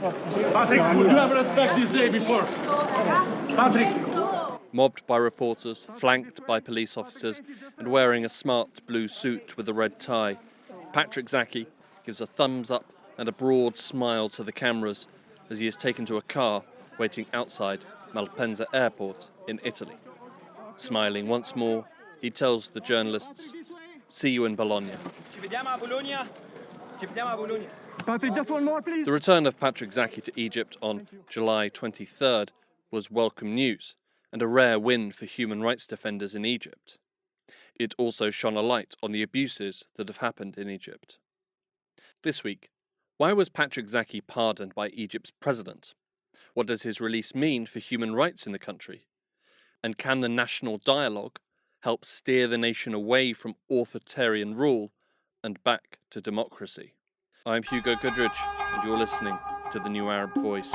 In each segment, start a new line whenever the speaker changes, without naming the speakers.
Patrick, you have respect this day before. Patrick.
Mobbed by reporters, flanked by police officers, and wearing a smart blue suit with a red tie, Patrick Zaki gives a thumbs up and a broad smile to the cameras as he is taken to a car waiting outside Malpensa airport in Italy. Smiling once more, he tells the journalists, "See you in Bologna."
Patrick, just one more, please.
The return of Patrick Zaki to Egypt on July 23rd was welcome news and a rare win for human rights defenders in Egypt. It also shone a light on the abuses that have happened in Egypt. This week, why was Patrick Zaki pardoned by Egypt's president? What does his release mean for human rights in the country? And can the national dialogue help steer the nation away from authoritarian rule and back to democracy? I'm Hugo Goodridge, and you're listening to The New Arab Voice.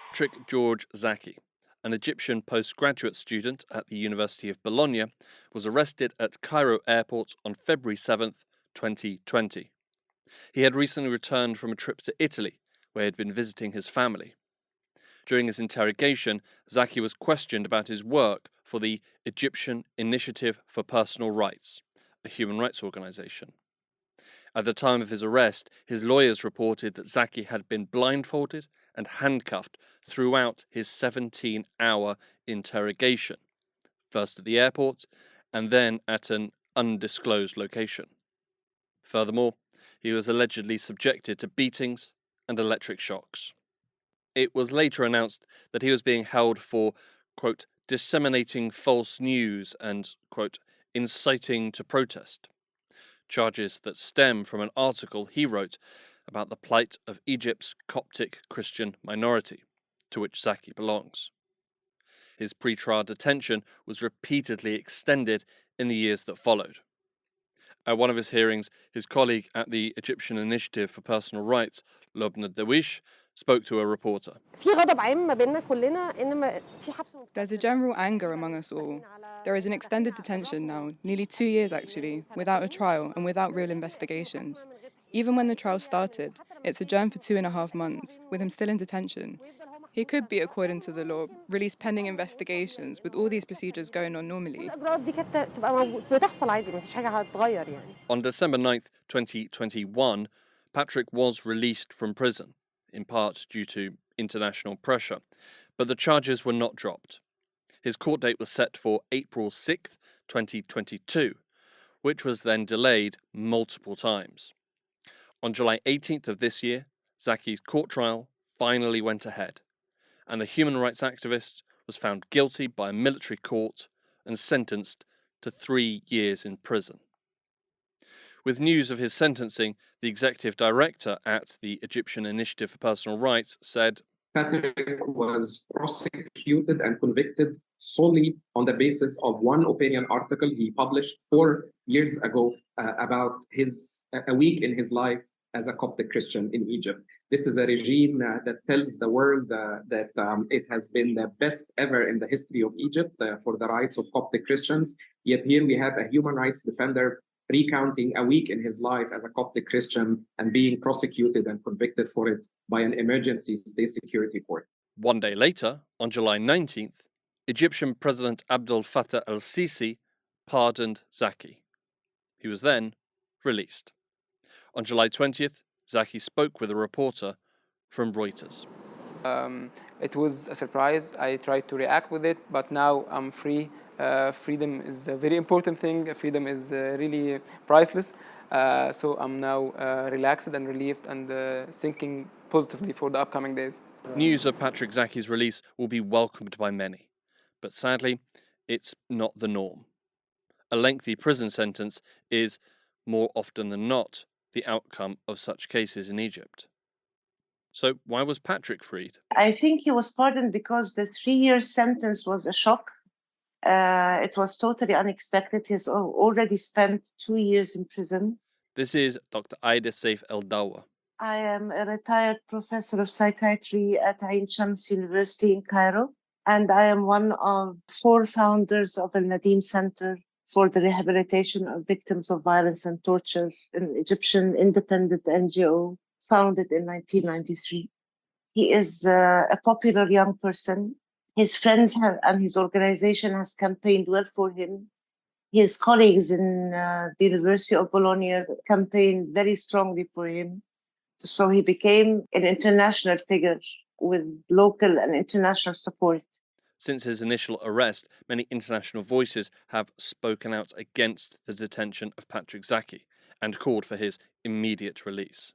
Patrick George Zaki, an Egyptian postgraduate student at the University of Bologna, was arrested at Cairo airport on February 7th, 2020. He had recently returned from a trip to Italy, where he had been visiting his family. During his interrogation, Zaki was questioned about his work for the Egyptian Initiative for Personal Rights, a human rights organization. At the time of his arrest, his lawyers reported that Zaki had been blindfolded and handcuffed throughout his 17-hour interrogation, first at the airport and then at an undisclosed location. Furthermore, he was allegedly subjected to beatings and electric shocks. It was later announced that he was being held for, quote, disseminating false news and, quote, inciting to protest, charges that stem from an article he wrote about the plight of Egypt's Coptic Christian minority, to which Zaki belongs. His pre-trial detention was repeatedly extended in the years that followed. At one of his hearings, his colleague at the Egyptian Initiative for Personal Rights, Lobna Dawish, spoke to a reporter.
There's a general anger among us all. There is an extended detention now, nearly 2 years actually, without a trial and without real investigations. Even when the trial started, it's adjourned for 2.5 months, with him still in detention. He could be, according to the law, released pending investigations, with all these procedures going on normally.
On December 9th, 2021, Patrick was released from prison, in part due to international pressure, but the charges were not dropped. His court date was set for April 6th, 2022, which was then delayed multiple times. On July 18th of this year, Zaki's court trial finally went ahead, and the human rights activist was found guilty by a military court and sentenced to 3 years in prison. With news of his sentencing, the executive director at the Egyptian Initiative for Personal Rights said,
Patrick was prosecuted and convicted solely on the basis of one opinion article he published 4 years ago about a week in his life as a Coptic Christian in Egypt. This is a regime that tells the world that it has been the best ever in the history of Egypt for the rights of Coptic Christians. Yet here we have a human rights defender recounting a week in his life as a Coptic Christian and being prosecuted and convicted for it by an emergency state security court.
1 day later, on July 19th, Egyptian President Abdel Fattah el-Sisi pardoned Zaki. He was then released. On July 20th, Zaki spoke with a reporter from Reuters.
It was a surprise. I tried to react with it, but now I'm free. Freedom is a very important thing. Freedom is really priceless. So I'm now relaxed and relieved and thinking positively for the upcoming days.
News of Patrick Zaki's release will be welcomed by many, but sadly, it's not the norm. A lengthy prison sentence is, more often than not, the outcome of such cases in Egypt. So why was Patrick freed?
I think he was pardoned because the 3-year sentence was a shock. It was totally unexpected. He's already spent 2 years in prison.
This is Dr. Aida Saif El-Dawa.
I am a retired professor of psychiatry at Ain Shams University in Cairo, and I am one of 4 founders of Al Nadim Center for the rehabilitation of victims of violence and torture, an Egyptian independent NGO founded in 1993. He is a popular young person. His friends and his organization has campaigned well for him. His colleagues in the University of Bologna campaigned very strongly for him. So he became an international figure with local and international support.
Since his initial arrest, many international voices have spoken out against the detention of Patrick Zaki and called for his immediate release.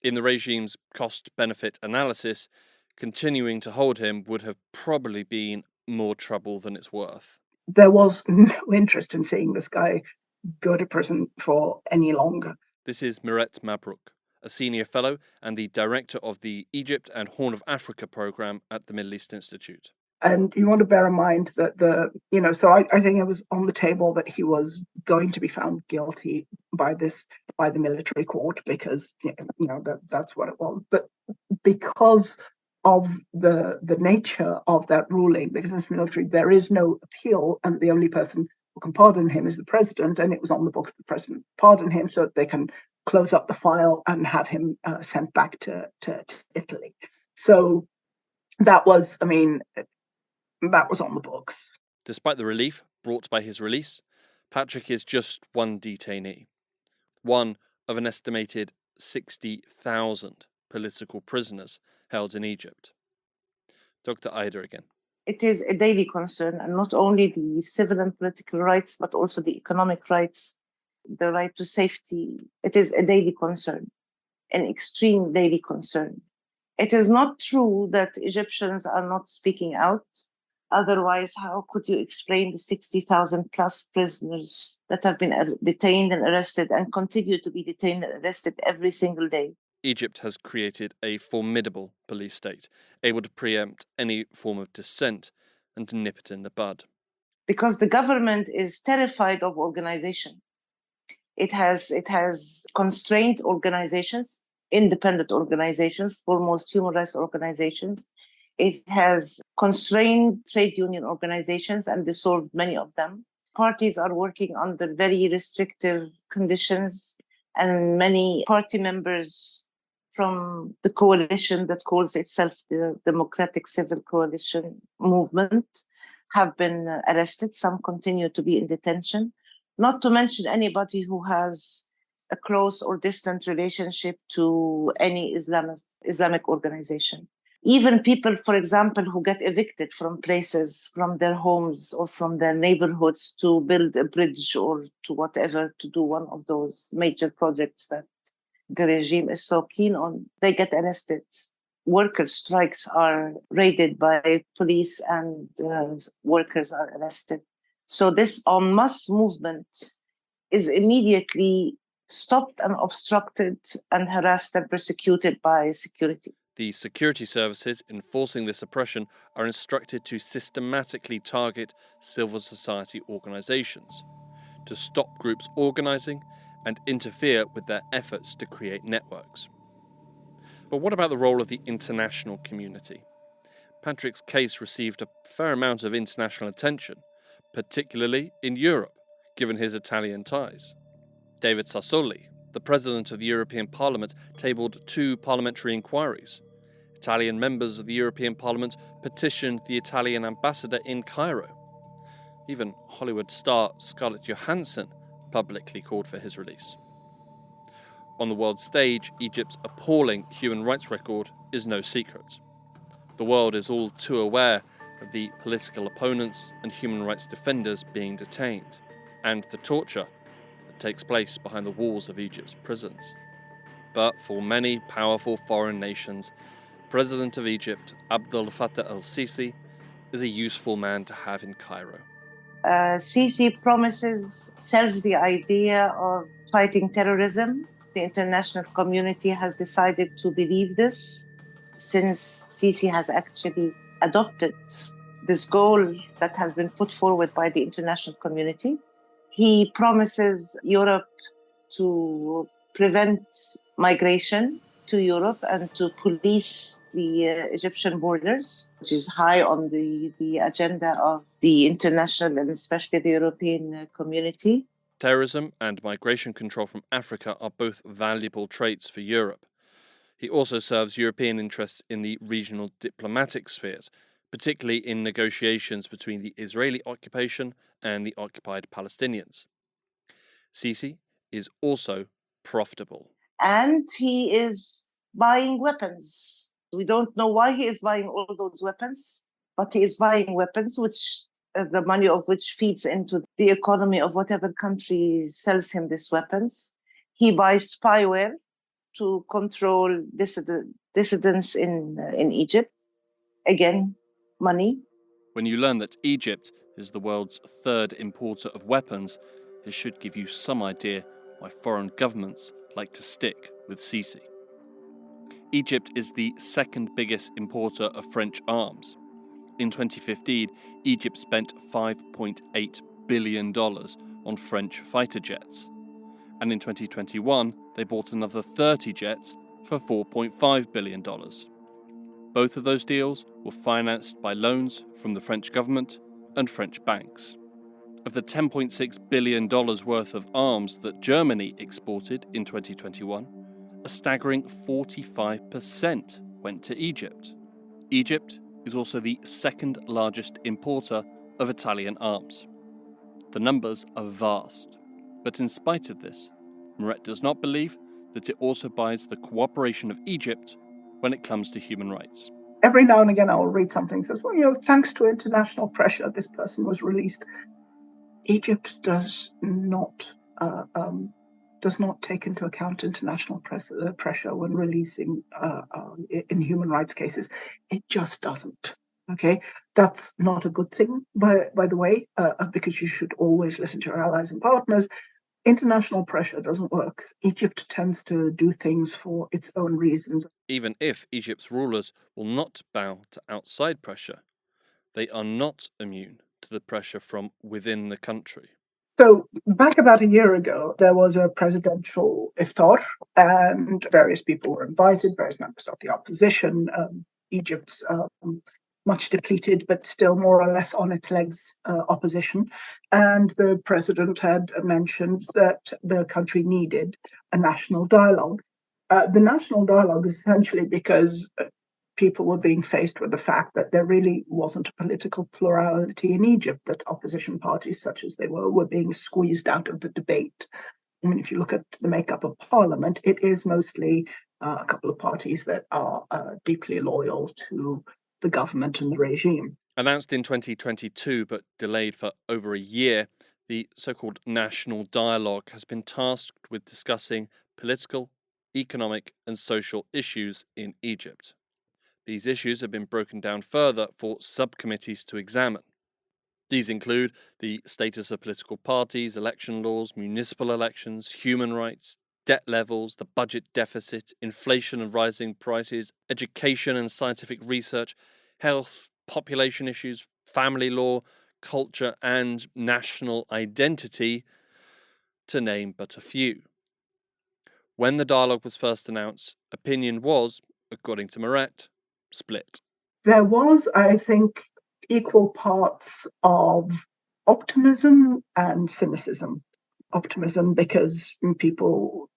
In the regime's cost-benefit analysis, continuing to hold him would have probably been more trouble than it's worth.
There was no interest in seeing this guy go to prison for any longer.
This is Miret Mabrouk, a senior fellow and the director of the Egypt and Horn of Africa program at the Middle East Institute.
And you want to bear in mind that I think it was on the table that he was going to be found guilty by the military court because that's what it was. But because of the nature of that ruling, because it's military, there is no appeal, and the only person who can pardon him is the president, and it was on the books the president pardon him so that they can close up the file and have him sent back to Italy. So that was on the books.
Despite the relief brought by his release, Patrick is just one detainee, one of an estimated 60,000 political prisoners held in Egypt. Dr. Ida again.
It is a daily concern, and not only the civil and political rights, but also the economic rights, the right to safety. It is a daily concern, an extreme daily concern. It is not true that Egyptians are not speaking out. Otherwise, how could you explain the 60,000 plus prisoners that have been detained and arrested and continue to be detained and arrested every single day?
Egypt has created a formidable police state, able to preempt any form of dissent and to nip it in the bud.
Because the government is terrified of organization. It has constrained organizations, independent organizations, foremost human rights organizations. It has constrained trade union organizations and dissolved many of them. Parties are working under very restrictive conditions, and many party members from the coalition that calls itself the Democratic Civil Coalition movement have been arrested. Some continue to be in detention, not to mention anybody who has a close or distant relationship to any Islamic organization. Even people, for example, who get evicted from places, from their homes or from their neighborhoods to build a bridge or to whatever, to do one of those major projects that the regime is so keen on, they get arrested. Worker strikes are raided by police and workers are arrested. So this en masse movement is immediately stopped and obstructed and harassed and persecuted by security.
The security services enforcing this oppression are instructed to systematically target civil society organizations, to stop groups organizing and interfere with their efforts to create networks. But what about the role of the international community? Patrick's case received a fair amount of international attention, particularly in Europe, given his Italian ties. David Sassoli, the president of the European Parliament, tabled 2 parliamentary inquiries. Italian members of the European Parliament petitioned the Italian ambassador in Cairo. Even Hollywood star Scarlett Johansson publicly called for his release. On the world stage, Egypt's appalling human rights record is no secret. The world is all too aware of the political opponents and human rights defenders being detained, and the torture that takes place behind the walls of Egypt's prisons. But for many powerful foreign nations, President of Egypt, Abdel Fattah el-Sisi, is a useful man to have in Cairo.
Sisi sells the idea of fighting terrorism. The international community has decided to believe this, since Sisi has actually adopted this goal that has been put forward by the international community. He promises Europe to prevent migration, to Europe and to police the Egyptian borders, which is high on the agenda of the international and especially the European community.
Terrorism and migration control from Africa are both valuable traits for Europe. He also serves European interests in the regional diplomatic spheres, particularly in negotiations between the Israeli occupation and the occupied Palestinians. Sisi is also profitable.
And he is buying weapons. We don't know why he is buying all those weapons, but he is buying weapons, which the money of which feeds into the economy of whatever country sells him these weapons. He buys spyware to control dissidents in Egypt. Again, money.
When you learn that Egypt is the world's third importer of weapons, it should give you some idea why foreign governments like to stick with Sisi. Egypt is the second biggest importer of French arms. In 2015, Egypt spent $5.8 billion on French fighter jets. And in 2021, they bought another 30 jets for $4.5 billion. Both of those deals were financed by loans from the French government and French banks. Of the $10.6 billion worth of arms that Germany exported in 2021, a staggering 45% went to Egypt. Egypt is also the second largest importer of Italian arms. The numbers are vast, but in spite of this, Moret does not believe that it also buys the cooperation of Egypt when it comes to human rights.
Every now and again, I'll read something that says, well, thanks to international pressure, this person was released. Egypt does not take into account international pressure when releasing in human rights cases. It just doesn't. Okay, that's not a good thing, by the way, because you should always listen to your allies and partners. International pressure doesn't work. Egypt tends to do things for its own reasons.
Even if Egypt's rulers will not bow to outside pressure, they are not immune to the pressure from within the country.
So back about a year ago, there was a presidential iftar and various people were invited, various members of the opposition. Egypt's much depleted, but still more or less on its legs opposition. And the president had mentioned that the country needed a national dialogue. The national dialogue is essentially because people were being faced with the fact that there really wasn't a political plurality in Egypt, that opposition parties, such as they were being squeezed out of the debate. I mean, if you look at the makeup of parliament, it is mostly a couple of parties that are deeply loyal to the government and the regime.
Announced in 2022 but delayed for over a year, the so-called National Dialogue has been tasked with discussing political, economic and social issues in Egypt. These issues have been broken down further for subcommittees to examine. These include the status of political parties, election laws, municipal elections, human rights, debt levels, the budget deficit, inflation and rising prices, education and scientific research, health, population issues, family law, culture and national identity, to name but a few. When the dialogue was first announced, opinion was, according to Moret, split.
There was, I think, equal parts of optimism and cynicism. Optimism because people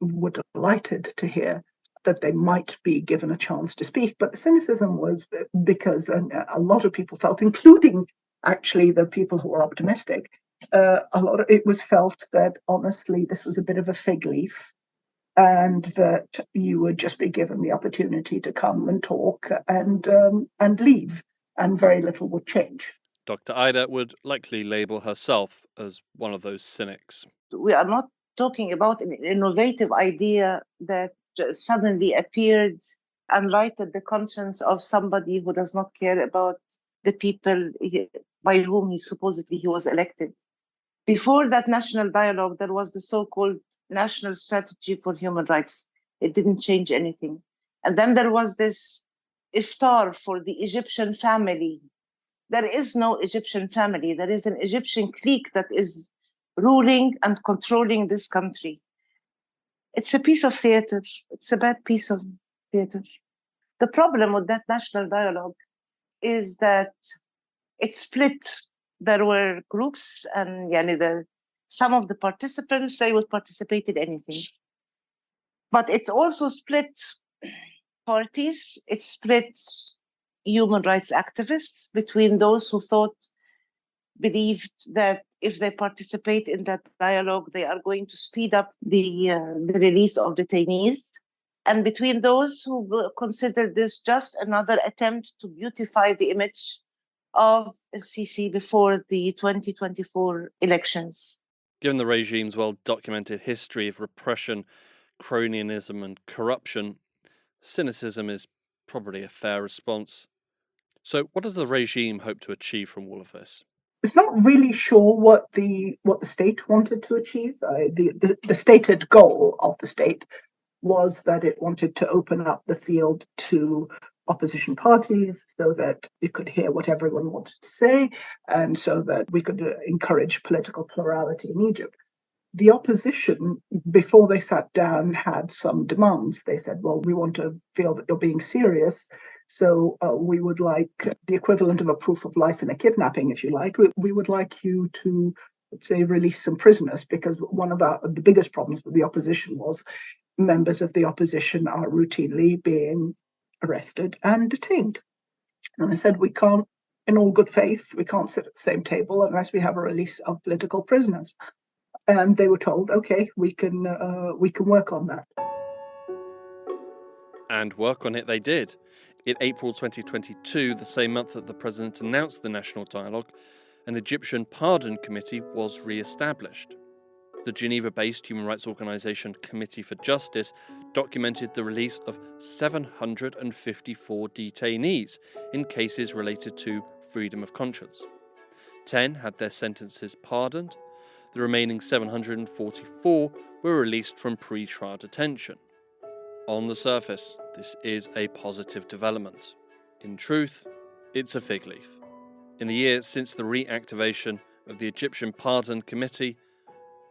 were delighted to hear that they might be given a chance to speak, but the cynicism was because a lot of people felt, including actually the people who were optimistic, it was felt that honestly this was a bit of a fig leaf, and that you would just be given the opportunity to come and talk and leave, and very little would change.
Dr. Ida would likely label herself as one of those cynics.
We are not talking about an innovative idea that suddenly appeared and lighted the conscience of somebody who does not care about the people by whom he was elected. Before that national dialogue, there was the so-called National Strategy for Human Rights. It didn't change anything. And then there was this iftar for the Egyptian family. There is no Egyptian family. There is an Egyptian clique that is ruling and controlling this country. It's a piece of theater. It's a bad piece of theater. The problem with that national dialogue is that it split. There were groups, and some of the participants, they would participate in anything. But it also split parties. It split human rights activists between those who believed that if they participate in that dialogue, they are going to speed up the release of detainees, and between those who considered this just another attempt to beautify the image of Sisi before the 2024 elections.
Given the regime's well-documented history of repression, cronyism and corruption, cynicism is probably a fair response. So what does the regime hope to achieve from all of this?
It's not really sure what the state wanted to achieve. The stated goal of the state was that it wanted to open up the field to opposition parties so that it could hear what everyone wanted to say, and so that we could encourage political plurality in Egypt. The opposition, before they sat down, had some demands. They said, well, we want to feel that you're being serious, so we would like the equivalent of a proof of life in a kidnapping, if you like. We would like you to, let's say, release some prisoners, because one of the biggest problems with the opposition was members of the opposition are routinely being arrested and detained. And I said, we can't, in all good faith, we can't sit at the same table unless we have a release of political prisoners. And they were told, okay, we can work on that.
And work on it they did. In April 2022, the same month that the president announced the national dialogue, an Egyptian pardon committee was re-established. The Geneva-based human rights organisation Committee for Justice documented the release of 754 detainees in cases related to freedom of conscience. 10 had their sentences pardoned. The remaining 744 were released from pre-trial detention. On the surface, this is a positive development. In truth, it's a fig leaf. In the year since the reactivation of the Egyptian Pardon Committee,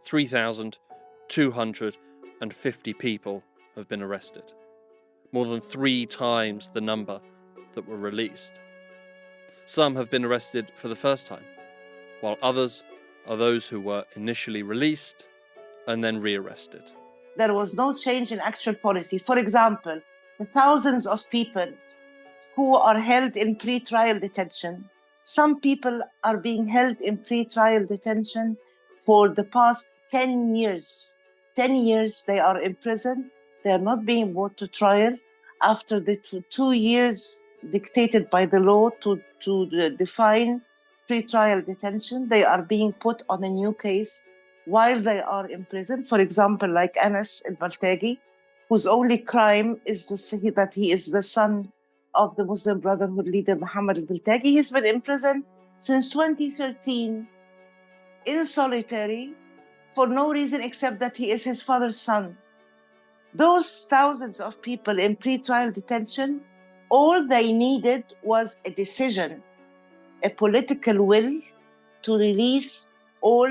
3,250 people have been arrested, more than 3 times the number that were released. Some have been arrested for the first time, while others are those who were initially released and then rearrested.
There was no change in actual policy. For example, the thousands of people who are held in pre-trial detention. Some people are being held in pre-trial detention for the past 10 years. 10 years they are in prison. They are not being brought to trial after the 2 years dictated by the law to define pre-trial detention. They are being put on a new case while they are in prison. For example, like Anas al-Baltagi, whose only crime is that he is the son of the Muslim Brotherhood leader Muhammad al-Baltagi. He's been in prison since 2013 in solitary for no reason except that he is his father's son. Those thousands of people in pre-trial detention, all they needed was a decision, a political will to release all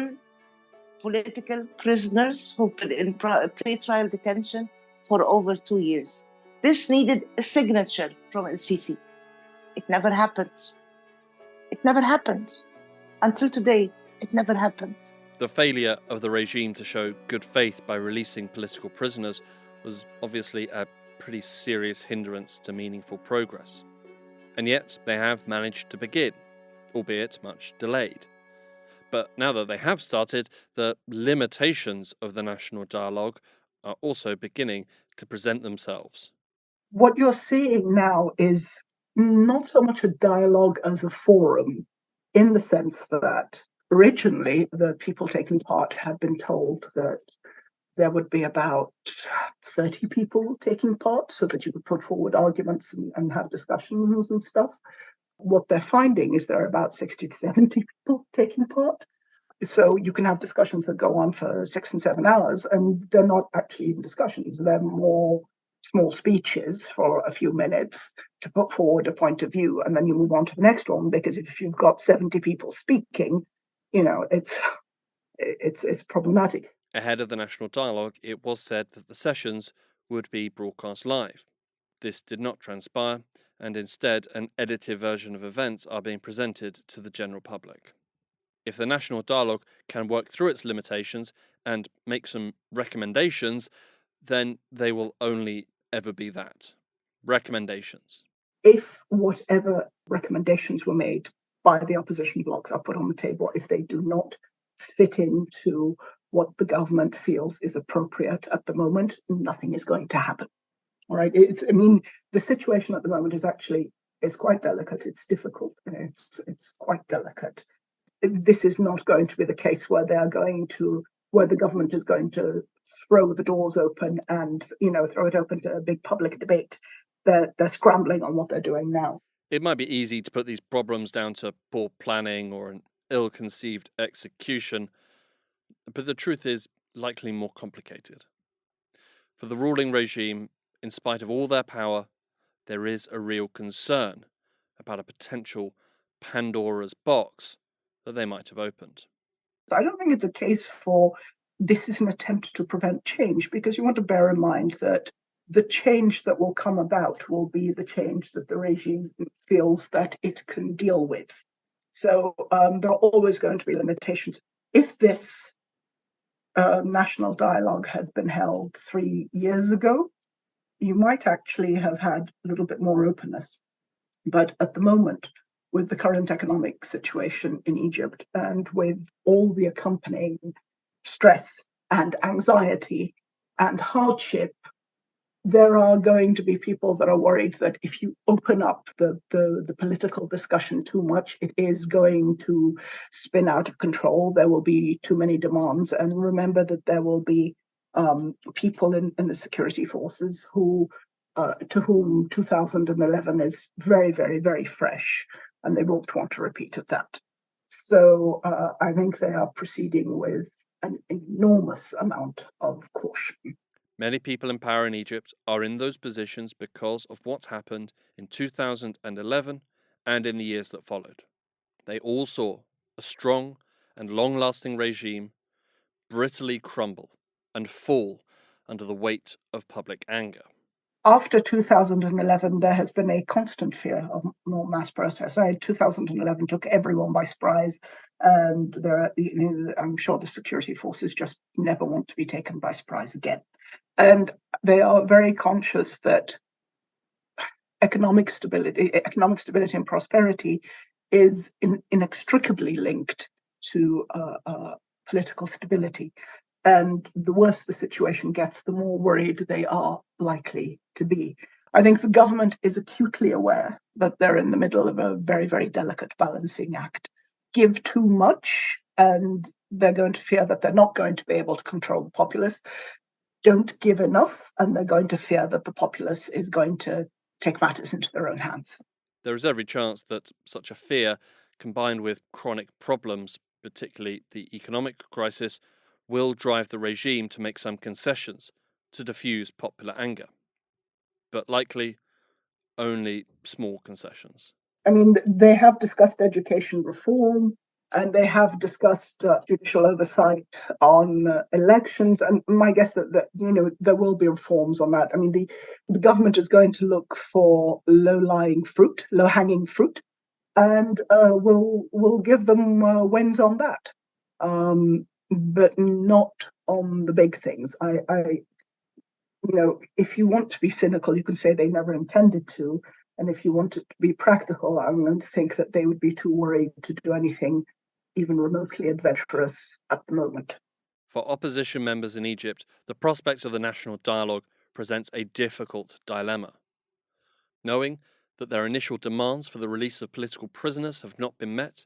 political prisoners who've been in pre-trial detention for over 2 years. This needed a signature from El-Sisi. It never happened. It never happened. Until today, it never happened.
The failure of the regime to show good faith by releasing political prisoners was obviously a pretty serious hindrance to meaningful progress. And yet they have managed to begin, albeit much delayed. But now that they have started, the limitations of the national dialogue are also beginning to present themselves.
What you're seeing now is not so much a dialogue as a forum, in the sense that originally the people taking part had been told that there would be about 30 people taking part so that you could put forward arguments and have discussions and stuff. What they're finding is there are about 60 to 70 people taking part. So you can have discussions that go on for 6 and 7 hours, and they're not actually even discussions. They're more small speeches for a few minutes to put forward a point of view, and then you move on to the next one, because if you've got 70 people speaking, it's problematic.
Ahead of the national dialogue, it was said that the sessions would be broadcast live. This did not transpire, and instead an edited version of events are being presented to the general public. If the national dialogue can work through its limitations and make some recommendations, then they will only ever be that. Recommendations.
If whatever recommendations were made by the opposition blocs are put on the table, if they do not fit into what the government feels is appropriate at the moment, nothing is going to happen. All right. The situation at the moment is quite delicate. It's difficult. It's quite delicate. This is not going to be the case where the government is going to throw the doors open and throw it open to a big public debate. They're scrambling on what they're doing now.
It might be easy to put these problems down to poor planning or an ill-conceived execution, but the truth is likely more complicated. For the ruling regime, in spite of all their power, there is a real concern about a potential Pandora's box that they might have opened.
I don't think it's a case for this is an attempt to prevent change, because you want to bear in mind that the change that will come about will be the change that the regime feels that it can deal with. So there are always going to be limitations. If this national dialogue had been held 3 years ago, you might actually have had a little bit more openness. But at the moment, with the current economic situation in Egypt and with all the accompanying stress and anxiety and hardship, there are going to be people that are worried that if you open up the political discussion too much, it is going to spin out of control. There will be too many demands. And remember that there will be people in the security forces to whom 2011 is very, very, very fresh, and they won't want to repeat of that. So I think they are proceeding with an enormous amount of caution.
Many people in power in Egypt are in those positions because of what happened in 2011 and in the years that followed. They all saw a strong and long-lasting regime brittly crumble and fall under the weight of public anger.
After 2011, there has been a constant fear of more mass protests. 2011 took everyone by surprise, and I'm sure the security forces just never want to be taken by surprise again. And they are very conscious that economic stability and prosperity is inextricably linked to political stability. And the worse the situation gets, the more worried they are likely to be. I think the government is acutely aware that they're in the middle of a very, very delicate balancing act. Give too much, and they're going to fear that they're not going to be able to control the populace. Don't give enough, and they're going to fear that the populace is going to take matters into their own hands.
There is every chance that such a fear, combined with chronic problems, particularly the economic crisis, will drive the regime to make some concessions to diffuse popular anger. But likely, only small concessions.
They have discussed education reform, and they have discussed judicial oversight on elections. And my guess that there will be reforms on that. The government is going to look for low-hanging fruit, and will give them wins on that, but not on the big things. If you want to be cynical, you can say they never intended to. And if you want it to be practical, I'm going to think that they would be too worried to do anything even remotely adventurous at the moment.
For opposition members in Egypt, the prospect of the national dialogue presents a difficult dilemma. Knowing that their initial demands for the release of political prisoners have not been met,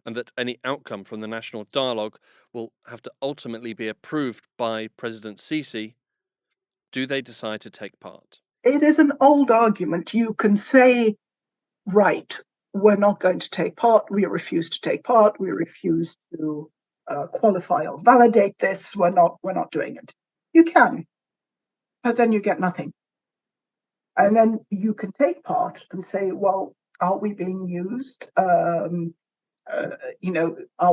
and that any outcome from the national dialogue will have to ultimately be approved by President Sisi, do they decide to take part?
It is an old argument. You can say, right, we're not going to take part, we refuse to take part, we refuse to qualify or validate this, we're not doing it. You can, but then you get nothing. And then you can take part and say, well, are we being used? Are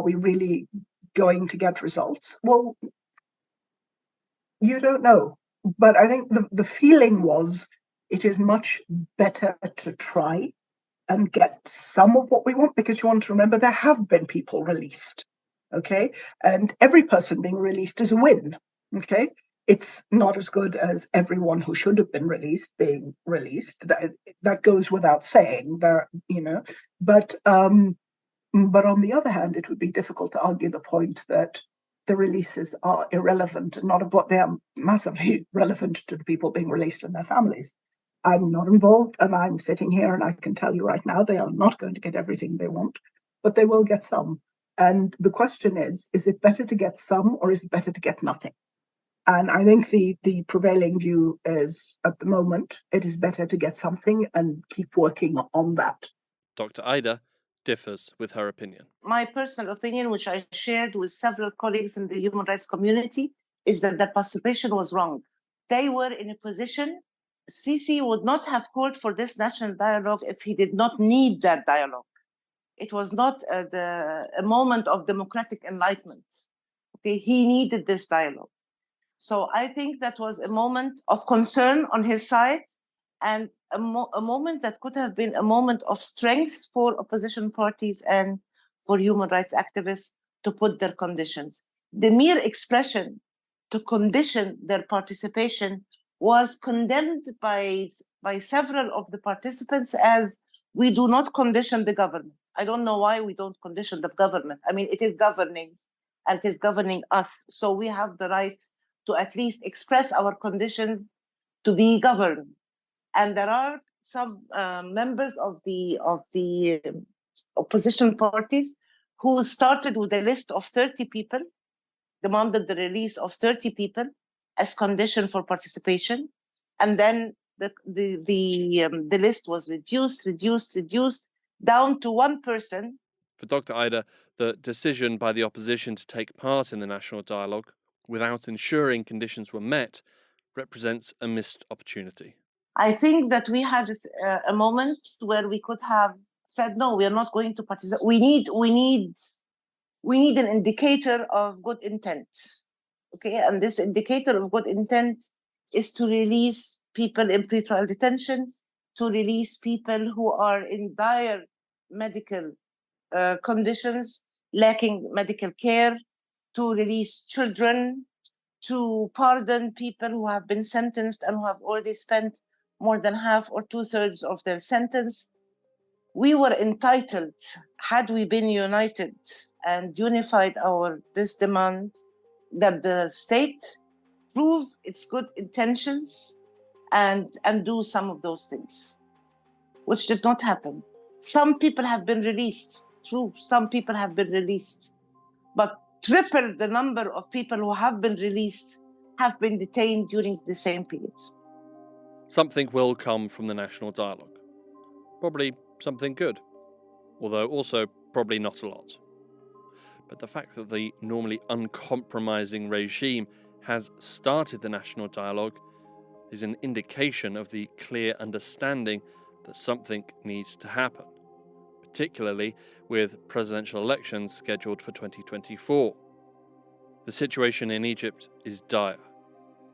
we really going to get results? Well, You don't know. But I think the feeling was it is much better to try and get some of what we want, because you want to remember there have been people released. Okay. And every person being released is a win. Okay. It's not as good as everyone who should have been released being released. That goes without saying. There, but on the other hand, it would be difficult to argue the point that the releases are irrelevant, and not about they are massively relevant to the people being released and their families. I'm not involved, and I'm sitting here and I can tell you right now they are not going to get everything they want, but they will get some. And the question is it better to get some or is it better to get nothing? And I think the prevailing view is, at the moment, it is better to get something and keep working on that.
Dr. Ida differs with her opinion.
My personal opinion, which I shared with several colleagues in the human rights community, is that the participation was wrong. They were in a position, Sisi would not have called for this national dialogue if he did not need that dialogue. It was not a moment of democratic enlightenment. Okay, he needed this dialogue. So I think that was a moment of concern on his side, and a moment that could have been a moment of strength for opposition parties and for human rights activists to put their conditions. The mere expression to condition their participation was condemned by several of the participants as, we do not condition the government. I don't know why we don't condition the government. I mean, it is governing, and it is governing us. So we have the right to at least express our conditions to be governed. And there are some members of the opposition parties who started with a list of 30 people, demanded the release of 30 people as condition for participation, and then the list was reduced down to one person.
For Dr. Ida, the decision by the opposition to take part in the national dialogue without ensuring conditions were met represents a missed opportunity.
I think that we had a moment where we could have said, no, we are not going to participate. We need an indicator of good intent. Okay, and this indicator of good intent is to release people in pretrial detention, to release people who are in dire medical conditions, lacking medical care, to release children, to pardon people who have been sentenced and who have already spent more than half or 2/3 of their sentence. We were entitled, had we been united and unified this demand, that the state prove its good intentions and do some of those things, which did not happen. Some people have been released. True, some people have been released, but triple the number of people who have been released have been detained during the same period.
Something will come from the national dialogue. Probably something good, although also probably not a lot. But the fact that the normally uncompromising regime has started the national dialogue is an indication of the clear understanding that something needs to happen, particularly with presidential elections scheduled for 2024. The situation in Egypt is dire.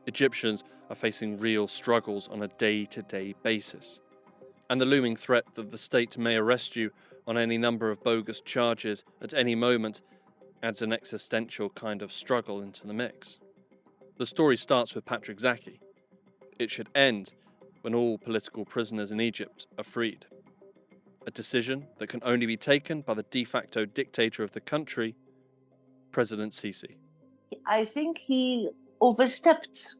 Egyptians are facing real struggles on a day-to-day basis. And the looming threat that the state may arrest you on any number of bogus charges at any moment adds an existential kind of struggle into the mix. The story starts with Patrick Zaki. It should end when all political prisoners in Egypt are freed. A decision that can only be taken by the de facto dictator of the country, President Sisi.
I think he overstepped.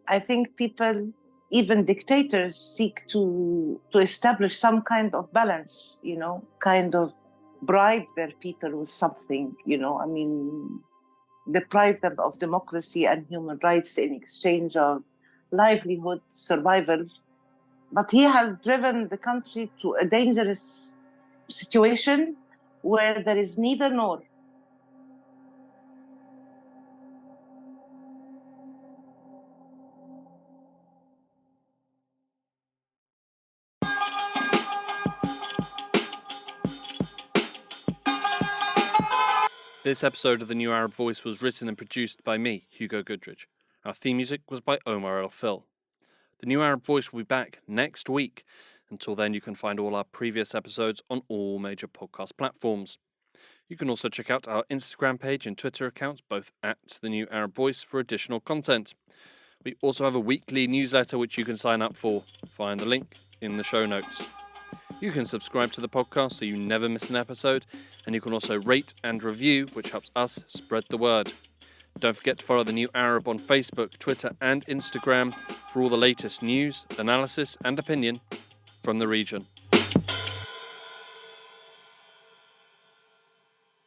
I think people, even dictators, seek to establish some kind of balance, kind of bribe their people with something, I mean, deprive them of democracy and human rights in exchange of livelihood, survival. But he has driven the country to a dangerous situation where there is neither nor.
This episode of The New Arab Voice was written and produced by me, Hugo Goodridge, Our theme music was by Omar El Phil. The New Arab Voice will be back next week. Until then, you can find all our previous episodes on all major podcast platforms. You can also check out our Instagram page and Twitter accounts, both at The New Arab Voice, for additional content. We also have a weekly newsletter which you can sign up for. Find the link in the show notes. You can subscribe to the podcast so you never miss an episode, and you can also rate and review, which helps us spread the word. Don't forget to follow The New Arab on Facebook, Twitter and Instagram for all the latest news, analysis and opinion from the region.